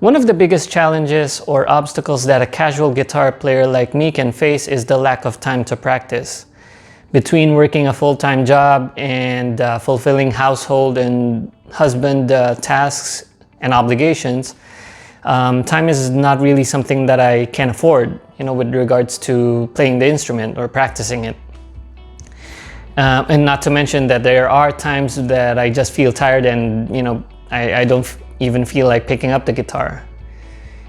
One of the biggest challenges or obstacles that a casual guitar player like me can face is the lack of time to practice. Between working a full-time job and fulfilling household and husband tasks and obligations, time is not really something that I can afford, with regards to playing the instrument or practicing it. And not to mention that there are times that I just feel tired and, I don't even feel like picking up the guitar.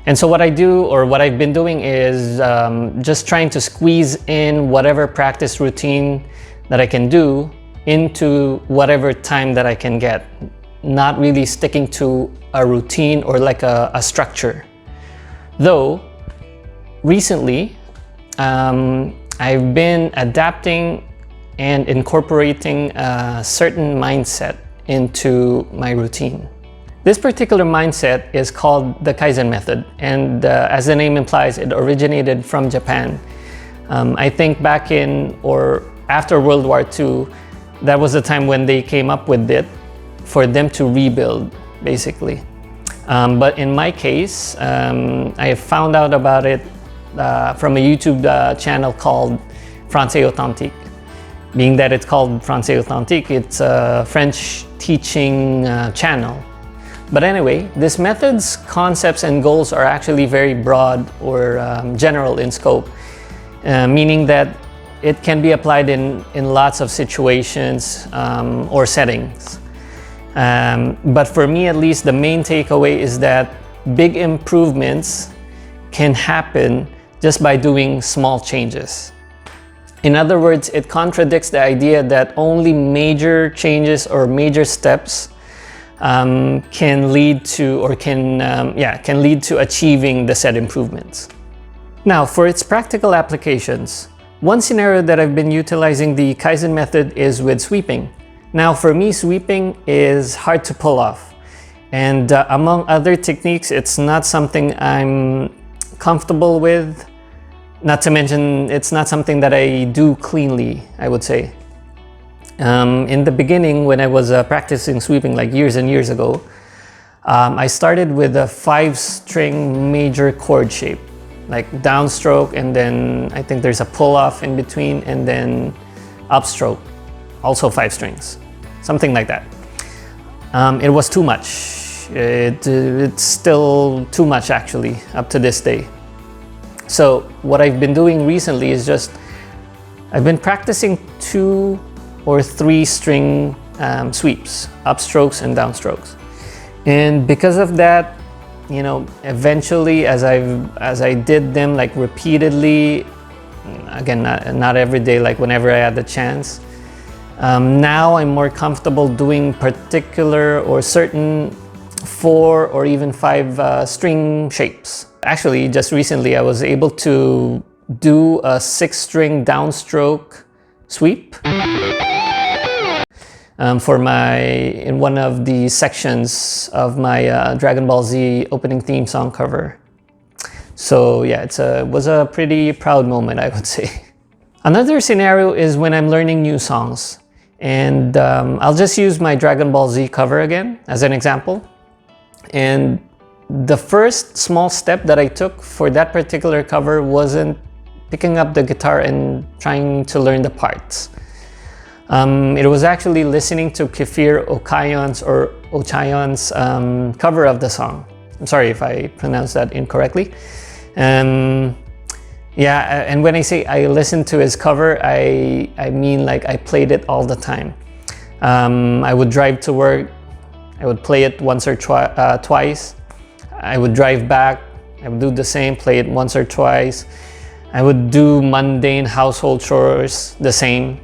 And so what I do, or what I've been doing, is just trying to squeeze in whatever practice routine that I can do into whatever time that I can get. Not really sticking to a routine or like a structure. Though, recently, I've been adapting and incorporating a certain mindset into my routine. This particular mindset is called the Kaizen method, and as the name implies, it originated from Japan. I think back in or after World War II, that was the time when they came up with it for them to rebuild, basically. But in my case, I found out about it from a YouTube channel called Francais Authentique. Being that it's called Francais Authentique, it's a French teaching channel. But anyway, this method's concepts and goals are actually very broad or general in scope, meaning that it can be applied in lots of situations or settings. But for me, at least, the main takeaway is that big improvements can happen just by doing small changes. In other words, it contradicts the idea that only major changes or major steps can lead to achieving the said improvements. Now, for its practical applications, one scenario that I've been utilizing the Kaizen method is with sweeping. Now, for me, sweeping is hard to pull off, and among other techniques, it's not something I'm comfortable with. Not to mention, it's not something that I do cleanly, I would say. In the beginning, when I was practicing sweeping like years and years ago, I started with a 5-string major chord shape, like downstroke, and then I think there's a pull-off in between, and then upstroke, also 5 strings, something like that. It was too much. It's still too much, actually, up to this day. So what I've been doing recently is I've been practicing 2 or 3 string sweeps, upstrokes and downstrokes. And because of that, eventually as I did them like repeatedly, again, not every day, like whenever I had the chance, now I'm more comfortable doing particular or certain 4 or even 5 string shapes. Actually, just recently I was able to do a 6-string downstroke sweep in one of the sections of my Dragon Ball Z opening theme song cover. So yeah, it was a pretty proud moment, I would say. Another scenario is when I'm learning new songs, and I'll just use my Dragon Ball Z cover again as an example. And the first small step that I took for that particular cover wasn't picking up the guitar and trying to learn the parts. It was actually listening to Kefir Okayon's cover of the song. I'm sorry if I pronounced that incorrectly. And when I say I listened to his cover, I mean like I played it all the time. I would drive to work, I would play it once or twice. I would drive back, I would do the same, play it once or twice. I would do mundane household chores the same.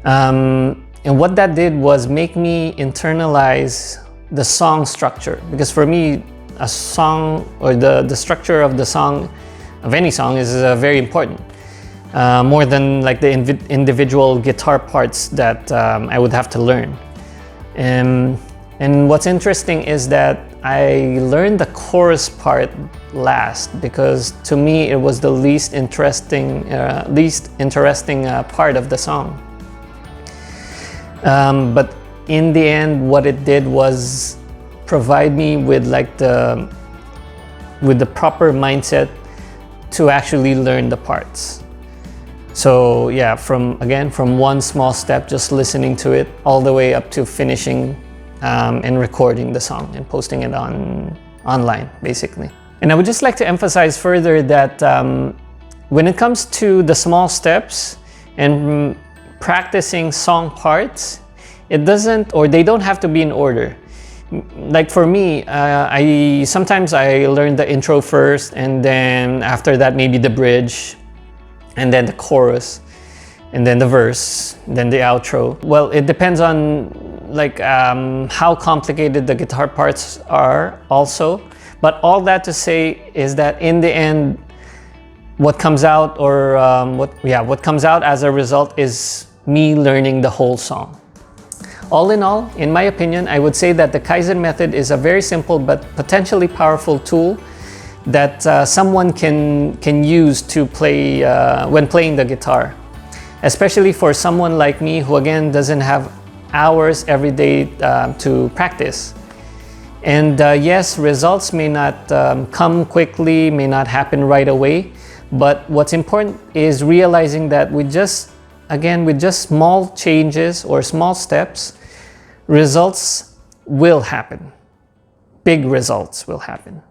And what that did was make me internalize the song structure. Because for me, a song, or the structure of the song, of any song, is very important. More than like the individual guitar parts that I would have to learn. And what's interesting is that I learned the chorus part last, because to me it was the least interesting part of the song. But in the end, what it did was provide me with like the proper mindset to actually learn the parts. So yeah, from one small step, just listening to it, all the way up to finishing and recording the song and posting it online, basically. And I would just like to emphasize further that when it comes to the small steps and practicing song parts, they don't have to be in order. Like for me, sometimes I learn the intro first, and then after that maybe the bridge, and then the chorus, and then the verse, then the outro. Well, it depends on like how complicated the guitar parts are also. But all that to say is that in the end, what comes out what comes out as a result is me learning the whole song. All in all, in my opinion, I would say that the Kaizen method is a very simple but potentially powerful tool that someone can use to play when playing the guitar, especially for someone like me who again doesn't have hours every day to practice. And yes, results may not come quickly, may not happen right away, but what's important is realizing that with just small changes or small steps, results will happen. Big results will happen.